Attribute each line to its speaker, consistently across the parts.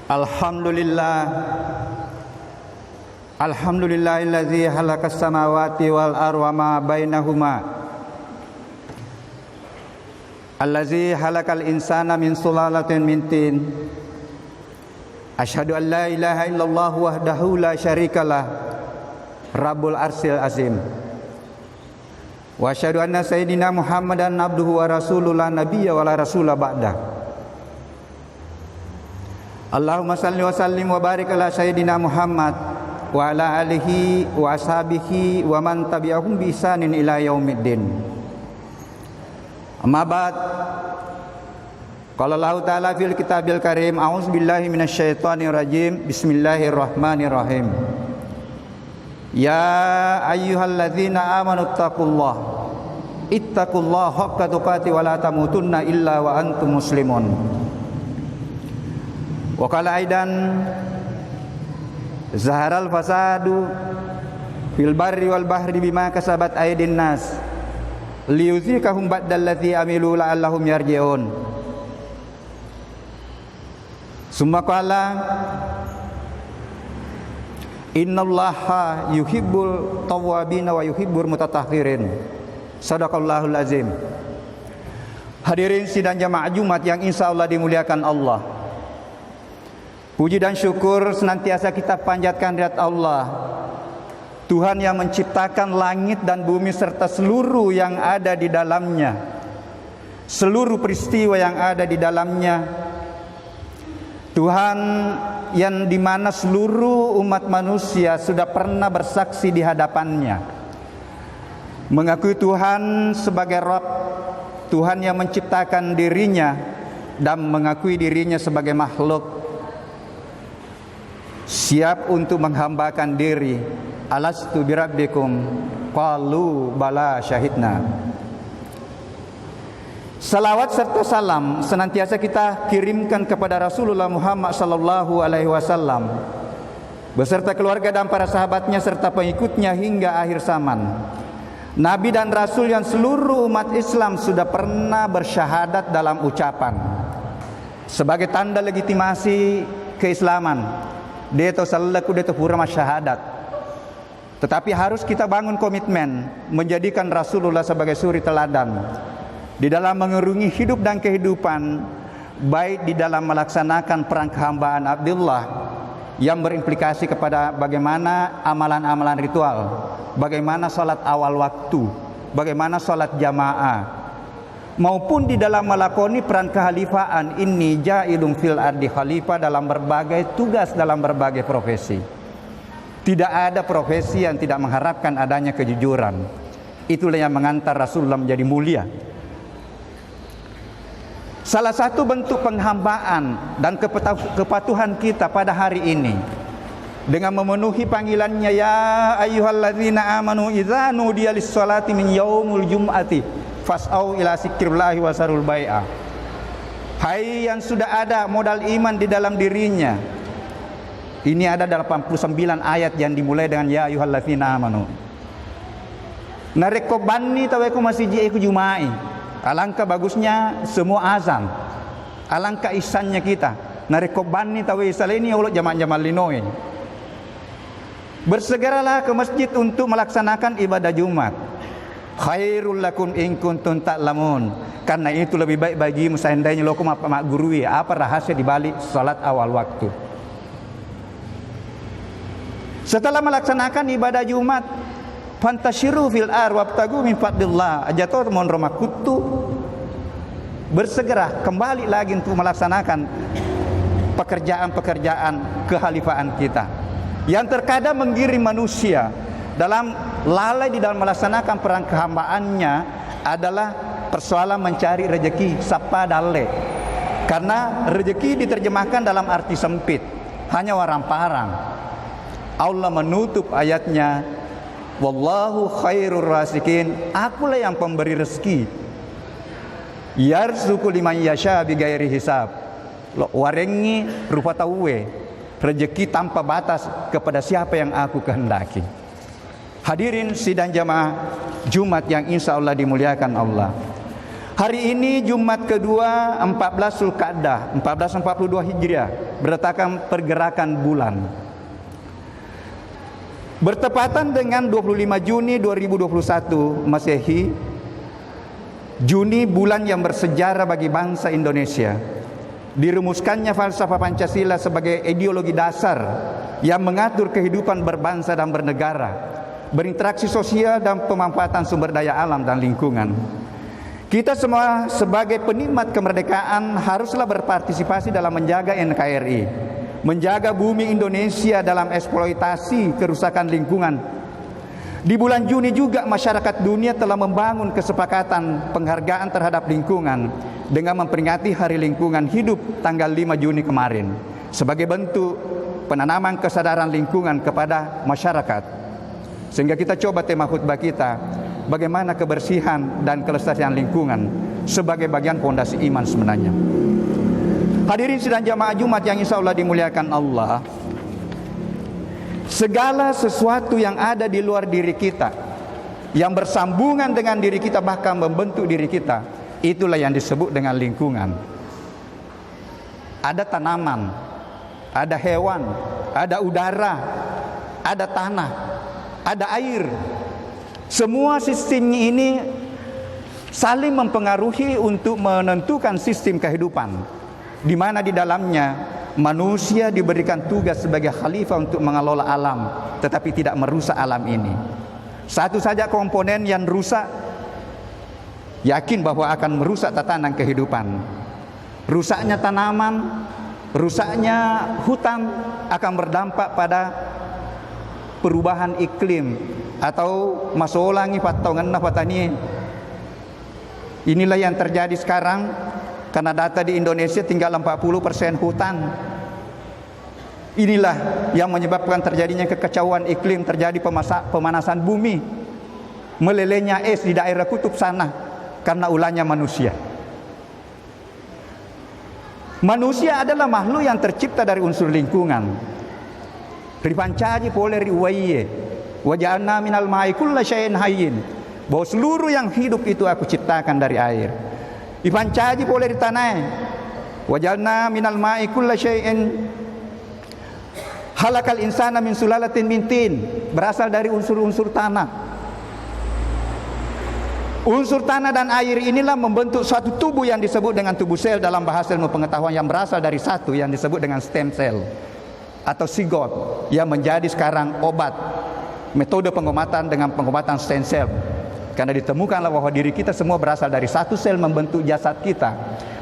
Speaker 1: Alhamdulillah. Alhamdulillahillazi halaqas samawati wal arda wa ma bainahuma. Allazi halaqal insana min sulalatin min tin. Asyhadu an la ilaha illallah wahdahu la syarikalah. Rabbul arsyil azim. Wa asyhadu anna sayyidina Muhammadan abduhu wa rasuluhu la nabiyya wa la rasula ba'da. Allahumma salli wa sallim wa barik ala sayyidina Muhammad wa ala alihi wa ashabihi wa man tabi'ahum bi ihsanin ila yaumiddin. Amma ba'd. Qala Allah ta'ala fil kitabil karim, a'udzubillahi minasyaitonir rajim. Bismillahirrahmanirrahim. Ya ayyuhalladzina amanu ittaqullaha haqqa tuqatih wa la tamutunna illa wa antum muslimun. Wa qala aidan zaharal fasadu fil barri wal bahri bima kasabat aydin nas liyuzikahum ba'dallati amilu la'allahum yarji'un. Summa qala innallaha yuhibbul tawwabina wa yuhibbul mutatahhirin. Shadaqallahul azim. Hadirin sidang jamaah Jumat yang insyaallah dimuliakan Allah. Puji dan syukur senantiasa kita panjatkan kehadirat Allah, Tuhan yang menciptakan langit dan bumi serta seluruh yang ada di dalamnya, seluruh peristiwa yang ada di dalamnya. Tuhan yang dimana seluruh umat manusia sudah pernah bersaksi di hadapannya, mengakui Tuhan sebagai Rabb, Tuhan yang menciptakan dirinya dan mengakui dirinya sebagai makhluk, siap untuk menghambakan diri. Alastu birabbikum qalu bala syahidna. Salawat serta salam senantiasa kita kirimkan kepada Rasulullah Muhammad sallallahu alaihi wasallam beserta keluarga dan para sahabatnya serta pengikutnya hingga akhir zaman. Nabi dan Rasul yang seluruh umat Islam sudah pernah bersyahadat dalam ucapan sebagai tanda legitimasi keislaman. Dia tahu salaku dia tahu pura syahadat. Tetapi harus kita bangun komitmen menjadikan Rasulullah sebagai suri teladan di dalam mengerungi hidup dan kehidupan, baik di dalam melaksanakan peran kehambaan Abdullah yang berimplikasi kepada bagaimana amalan-amalan ritual, bagaimana salat awal waktu, bagaimana salat jamaah, maupun di dalam melakoni peran kehalifaan. Ini ja'ilun fil ardi khalifah dalam berbagai tugas, dalam berbagai profesi. Tidak ada profesi yang tidak mengharapkan adanya kejujuran. Itulah yang mengantar Rasulullah menjadi mulia. Salah satu bentuk penghambaan dan kepatuhan kita pada hari ini dengan memenuhi panggilannya, ya ayyuhalladzina amanu idza nudiya lis-sholati min yaumil jum'ati fas'au ila zikrillahi wa sarul bai'ah. Hai yang sudah ada modal iman di dalam dirinya. Ini ada 89 ayat yang dimulai dengan ya ayyuhalladzina amanu. Narekobani taweku masih jiku jumai. Alangkah bagusnya semua azan. Alangkah ihsannya kita. Narekobani tawe isal ini Allah jamaah-jamaah linoin. Bersegeralah ke masjid untuk melaksanakan ibadah Jumat. Khairul lakum in kuntum ta'lamun. Karena itu lebih baik bagimu seandainya lo mak gurui apa rahasia di balik salat awal waktu. Setelah melaksanakan ibadah Jumat, fantashiru fil ar wabtagu min fadlillah. Ajator mon romakutu. Bersegera kembali lagi untuk melaksanakan pekerjaan-pekerjaan kehalifaan kita yang terkadang menggiring manusia dalam lalai di dalam melaksanakan peran kehambaannya adalah persoalan mencari rezeki sapa dale. Karena rezeki diterjemahkan dalam arti sempit, hanya warang-parang. Allah menutup ayatnya, wallahu khairur rasikin. Akulah yang pemberi rezeki. Yarzuqu liman yasha bighairi hisab. Lo warengi rupa tauwe. Rezeki tanpa batas kepada siapa yang aku kehendaki. Hadirin sidang jamaah Jumat yang insya Allah dimuliakan Allah. Hari ini Jumat kedua 14 Zulqa'dah 1442 Hijriah. berdasarkan pergerakan bulan. Bertepatan dengan 25 Juni 2021 Masehi, Juni bulan yang bersejarah bagi bangsa Indonesia, dirumuskannya falsafah Pancasila sebagai ideologi dasar yang mengatur kehidupan berbangsa dan bernegara, berinteraksi sosial dan pemanfaatan sumber daya alam dan lingkungan. Kita semua sebagai penikmat kemerdekaan haruslah berpartisipasi dalam menjaga NKRI, menjaga bumi Indonesia dalam eksploitasi kerusakan lingkungan. Di bulan Juni juga masyarakat dunia telah membangun kesepakatan penghargaan terhadap lingkungan dengan memperingati Hari Lingkungan Hidup tanggal 5 Juni kemarin sebagai bentuk penanaman kesadaran lingkungan kepada masyarakat. Sehingga kita coba tema khutbah kita, bagaimana kebersihan dan kelestarian lingkungan sebagai bagian fondasi iman sebenarnya. Hadirin sidang jamaah Jumat yang insya Allah dimuliakan Allah, segala sesuatu yang ada di luar diri kita, yang bersambungan dengan diri kita, bahkan membentuk diri kita, itulah yang disebut dengan lingkungan. Ada tanaman, ada hewan, ada udara, ada tanah, ada air. Semua sistem ini saling mempengaruhi untuk menentukan sistem kehidupan, di mana di dalamnya manusia diberikan tugas sebagai khalifah untuk mengelola alam, tetapi tidak merusak alam ini. Satu saja komponen yang rusak, yakin bahwa akan merusak tatanan kehidupan. Rusaknya tanaman, rusaknya hutan akan berdampak pada perubahan iklim atau masolangi patongan patani. Inilah yang terjadi sekarang, karena data di Indonesia tinggal 40% hutan. Inilah yang menyebabkan terjadinya kekacauan iklim, terjadi pemanasan bumi, melelehnya es di daerah kutub sana karena ulahnya manusia. Manusia adalah makhluk yang tercipta dari unsur lingkungan. Ripancaji poleri uwaiye waja'alna minal ma'i kulla syai'in hayyin, bahwa seluruh yang hidup itu aku ciptakan dari air. Ripancaji poleri tanah waja'alna minal ma'i kulla syai'in halakal insana min sulalatin min tin, berasal dari unsur-unsur tanah. Unsur tanah dan air inilah membentuk suatu tubuh yang disebut dengan tubuh sel dalam bahasa ilmu pengetahuan, yang berasal dari satu yang disebut dengan stem cell atau zigot, yang menjadi sekarang obat, metode pengobatan dengan pengobatan stem cell. Karena ditemukanlah bahwa diri kita semua berasal dari satu sel membentuk jasad kita,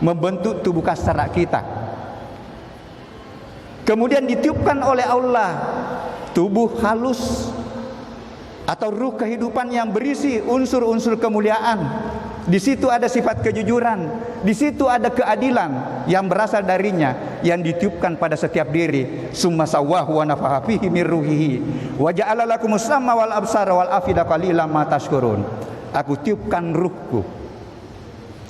Speaker 1: membentuk tubuh kasar kita. Kemudian ditiupkan oleh Allah tubuh halus atau ruh kehidupan yang berisi unsur-unsur kemuliaan. Di situ ada sifat kejujuran, di situ ada keadilan yang berasal darinya, yang ditiupkan pada setiap diri. Summa sawwahu wa nafaha fihi min ruhihi wa ja'ala lakumus sam'a wal absara wal afida qalilan ma tashkurun. Aku tiupkan ruhku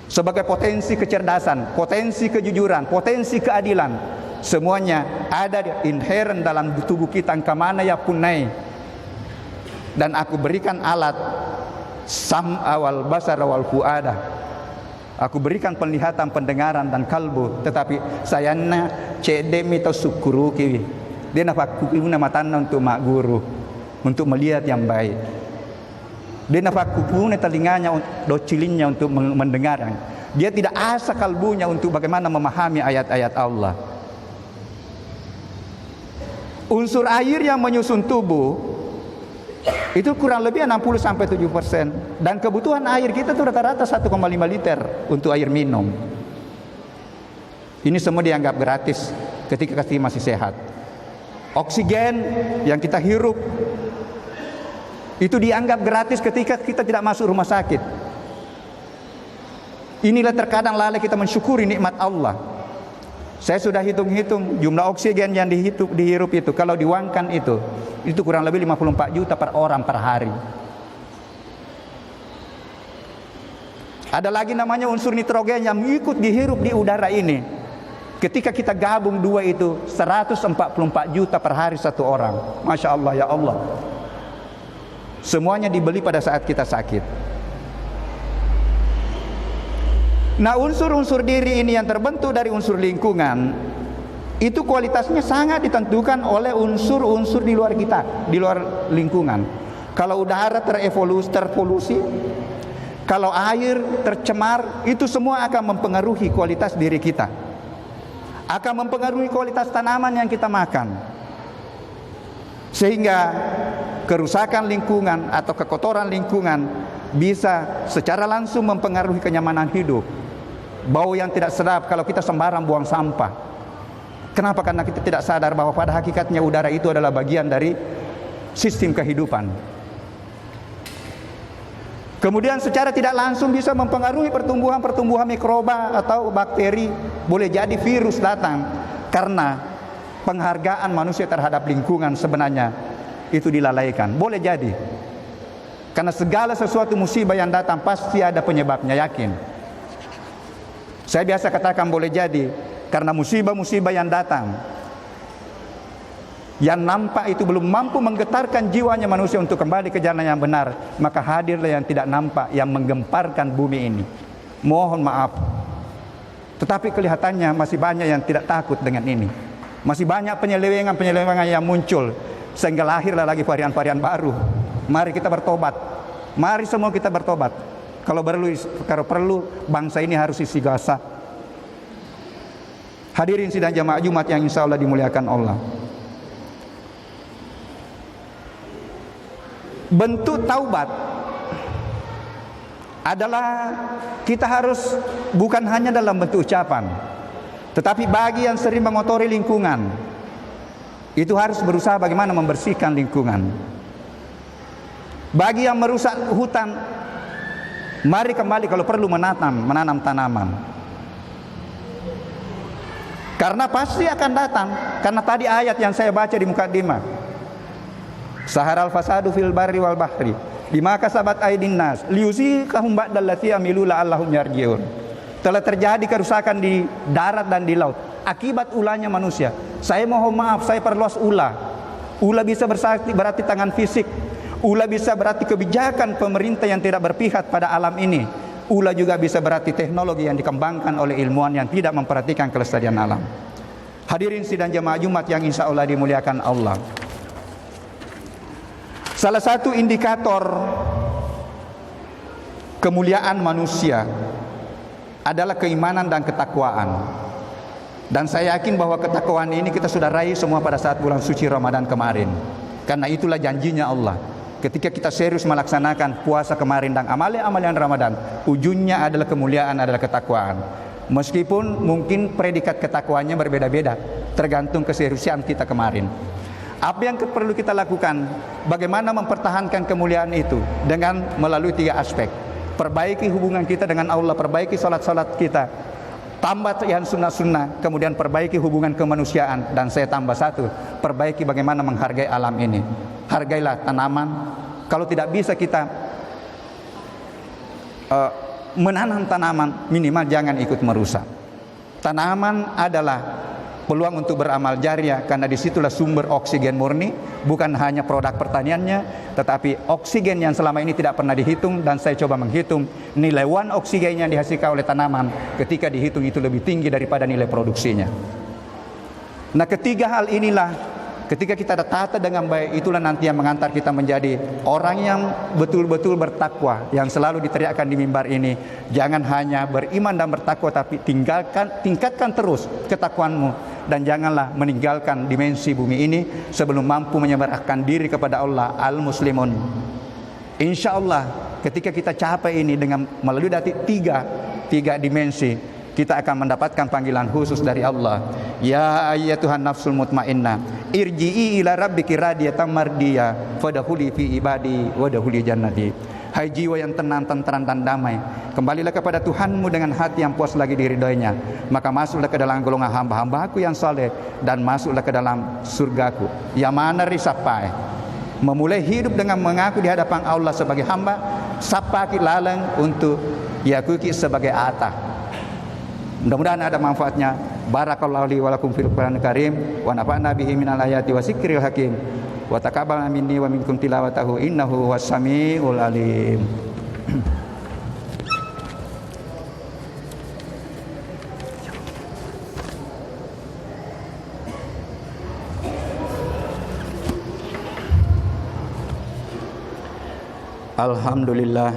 Speaker 1: sebagai potensi kecerdasan, potensi kejujuran, potensi keadilan. Semuanya ada inherent dalam tubuh kita, kamana ya punai. Dan aku berikan alat sam'a wal basara wal fuada. Aku berikan penglihatan, pendengaran dan kalbu, tetapi sayana cedemi atau sukuru kiwi. Dia nafak kupuna matana untuk mak guru, untuk melihat yang baik. Dia nafak kupuna telinganya, docilinnya untuk mendengar. Dia tidak asa kalbunya untuk bagaimana memahami ayat-ayat Allah. Unsur air yang menyusun tubuh itu kurang lebih 60-70%, dan kebutuhan air kita itu rata-rata 1,5 liter untuk air minum. Ini semua dianggap gratis ketika kita masih sehat. Oksigen yang kita hirup itu dianggap gratis ketika kita tidak masuk rumah sakit. Inilah terkadang lalai kita mensyukuri nikmat Allah. Saya sudah hitung-hitung jumlah oksigen yang dihirup itu, kalau diuangkan itu kurang lebih 54 juta per orang per hari. Ada lagi namanya unsur nitrogen yang ikut dihirup di udara ini. Ketika kita gabung dua itu 144 juta per hari satu orang. Masya Allah, ya Allah. Semuanya dibeli pada saat kita sakit. Nah, unsur-unsur diri ini yang terbentuk dari unsur lingkungan itu kualitasnya sangat ditentukan oleh unsur-unsur di luar kita, di luar lingkungan. Kalau udara terpolusi, kalau air tercemar, itu semua akan mempengaruhi kualitas diri kita, akan mempengaruhi kualitas tanaman yang kita makan, sehingga kerusakan lingkungan atau kekotoran lingkungan bisa secara langsung mempengaruhi kenyamanan hidup. Bau yang tidak sedap kalau kita sembarang buang sampah. Kenapa? Karena kita tidak sadar bahwa pada hakikatnya udara itu adalah bagian dari sistem kehidupan. Kemudian secara tidak langsung bisa mempengaruhi pertumbuhan mikroba atau bakteri. Boleh jadi virus datang karena penghargaan manusia terhadap lingkungan sebenarnya itu dilalaikan. Boleh jadi. Karena segala sesuatu musibah yang datang pasti ada penyebabnya, yakin. Saya biasa katakan boleh jadi karena musibah-musibah yang datang, yang nampak itu belum mampu menggetarkan jiwanya manusia untuk kembali ke jalan yang benar, maka hadirlah yang tidak nampak yang menggemparkan bumi ini. Mohon maaf, tetapi kelihatannya masih banyak yang tidak takut dengan ini. Masih banyak penyelewengan yang muncul, sehingga lahirlah lagi varian-varian baru. Mari kita bertobat. Mari semua kita bertobat. Kalau perlu bangsa ini harus istighosah. Hadirin sidang jamaah Jumat yang insya Allah dimuliakan Allah. Bentuk taubat adalah kita harus bukan hanya dalam bentuk ucapan, tetapi bagi yang sering mengotori lingkungan, itu harus berusaha bagaimana membersihkan lingkungan. Bagi yang merusak hutan, mari kembali kalau perlu menanam tanaman. Karena pasti akan datang. Karena tadi ayat yang saya baca di mukadimah, Saharal fasadu fil barri wal bahri bima kasabat aydin nas liyuziqahum ba'dallati amilu la'allahum yarji'un. Telah terjadi kerusakan di darat dan di laut akibat ulahnya manusia. Saya mohon maaf, saya perluas ulah. Ulah bisa berarti tangan fisik. Ulah bisa berarti kebijakan pemerintah yang tidak berpihak pada alam ini. Ulah juga bisa berarti teknologi yang dikembangkan oleh ilmuwan yang tidak memperhatikan kelestarian alam. Hadirin sidang jamaah Jumat yang insya Allah dimuliakan Allah. Salah satu indikator kemuliaan manusia adalah keimanan dan ketakwaan. Dan saya yakin bahwa ketakwaan ini kita sudah raih semua pada saat bulan suci Ramadan kemarin. Karena itulah janjinya Allah. Ketika kita serius melaksanakan puasa kemarin dan amalan Ramadan, ujungnya adalah kemuliaan, adalah ketakwaan. Meskipun mungkin predikat ketakwaannya berbeda-beda, tergantung keseriusan kita kemarin. Apa yang perlu kita lakukan? Bagaimana mempertahankan kemuliaan itu? Dengan melalui 3 aspek. Perbaiki hubungan kita dengan Allah, perbaiki salat-salat kita, tambah yang sunnah-sunnah, kemudian perbaiki hubungan kemanusiaan, dan saya tambah 1, perbaiki bagaimana menghargai alam ini. Hargailah tanaman. Kalau tidak bisa kita menanam tanaman, minimal jangan ikut merusak. Tanaman adalah peluang untuk beramal jariah, karena disitulah sumber oksigen murni, bukan hanya produk pertaniannya, tetapi oksigen yang selama ini tidak pernah dihitung. Dan saya coba menghitung nilai oksigen yang dihasilkan oleh tanaman, ketika dihitung itu lebih tinggi daripada nilai produksinya. Nah, ketiga hal inilah ketika kita tata dengan baik, itulah nanti yang mengantar kita menjadi orang yang betul-betul bertakwa, yang selalu diteriakkan di mimbar ini. Jangan hanya beriman dan bertakwa, tapi tingkatkan terus ketakwaanmu, dan janganlah meninggalkan dimensi bumi ini sebelum mampu menyerahkan diri kepada Allah. Al-Muslimun. Insya Allah ketika kita capai ini dengan melalui tiga dimensi, kita akan mendapatkan panggilan khusus dari Allah. Ya ayyatuhan nafsul mutmainnah, irji'i ila rabbiki radiyatan mardiyah, fadkhuli fi ibadi wadkhuli jannati. Hai jiwa yang tenang, tentram dan damai, kembalilah kepada Tuhanmu dengan hati yang puas lagi diridhoinya, maka masuklah ke dalam golongan hamba-hambaku yang saleh, dan masuklah ke dalam surgaku. Yang mana risapai memulai hidup dengan mengaku di hadapan Allah sebagai hamba, sapaki laleng untuk yakuki sebagai atah. Mudah-mudahan ada manfaatnya. Barakallahu li wa lakum fil Qur'anil Karim wa nafa'na bihi minal ayati wa zikril hakim wa taqabbal minni wa minkum tilawatahu innahu huwas samiul alim. Alhamdulillah.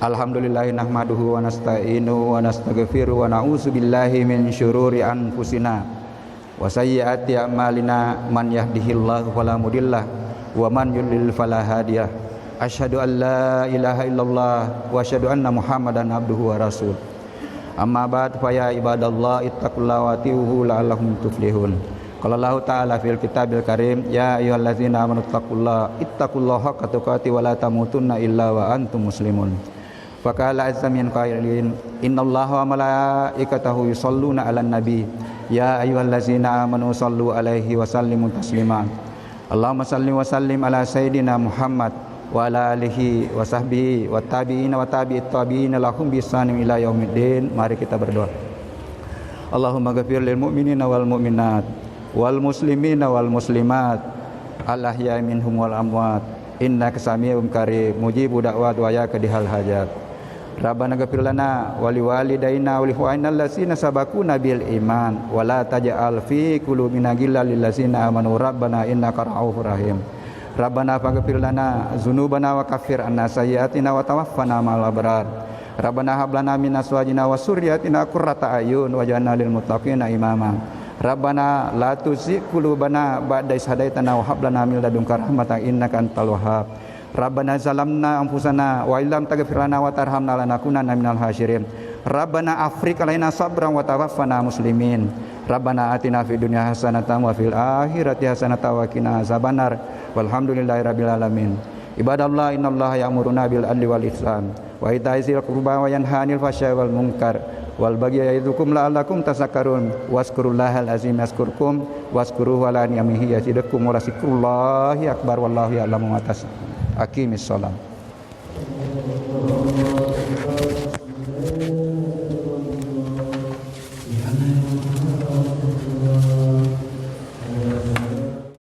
Speaker 1: Alhamdulillah nahmaduhu wa nasta'inuhu wa nastaghfiruhu wa na'udzu billahi min syururi anfusina wa sayyiati a'malina. Man yahdihillahu fala mudillah wa man yudlil fala hadiyah. Asyhadu an la ilaha illallah wa asyhadu anna Muhammadan abduhu wa rasul. Amma ba'd, fa ya ibadallah ittaqullaha wa atiuhu la'allakum tuflihun. Qala Allah ta'ala fil kitabil karim, ya ayyuhallazina amanu ittaqullaha haqqa tuqatih wa la tamutunna illa wa antum muslimun. Faqala azza min qailin, innallaha wa malaikatahu yusholluna 'alan nabi, ya ayyuhallazina amanu shallu 'alaihi wa sallimu taslima. Allahumma shalli wa sallim ala sayidina Muhammad wa ala alihi wa sahbihi wa tabi'ina wa tabi'it tabi'ina lahum bi ihsanin ila yaumiddin. Mari kita berdoa. Allahumma ghafir lil mu'minina wal mu'minat wal muslimina wal muslimat al ahya'i minhum wal amwat innaka sami'un qarib mujibu da'wat wa yakdihal hajat. Rabbana ghfir lana wa liwalidayna wa li ikhwanina allazina sabaquna bil iman wa la taj'al fi qulubina ghillan lil ladzina amanu rabbana innaka ra'ufur rahim. Rabbana faghfir lana dzunubana wa kaffir anna sayyi'atina wa tawaffana ma'al abrar. Rabbana hab lana min azwajina wa dzurriyyatina qurrata a'yun waj'alna lil muttaqina imama. Rabbana la tuzigh qulubana ba'da idh hadaitana wa hab lana min ladunka rahmatan innaka antal wahhab. Rabbana zalamna anfusana wa illam taghfir lana wa tarhamna lanakunanna minal khasirin. Rabbana afriq alaina sabran wa tawaffana muslimin. Rabbana atina fid dunya hasanatan wa fil akhirati hasanatan wa qina azabannar. Walhamdulillahirabbil alamin. Ibadallah, innallaha ya'muruna bil adli wal ihsan wa ita'i dzil qurba wa yanha 'anil fahsya'i wal munkar wal bagyi ya'idukum la'allakum tazakkarun. Wazkurullahal azim yazkurkum wazkuruhu ala ni'amihi yazidukum wa la zikrullahi akbar wallahu ya'lamu ma tasna'un. Aqimis shalah.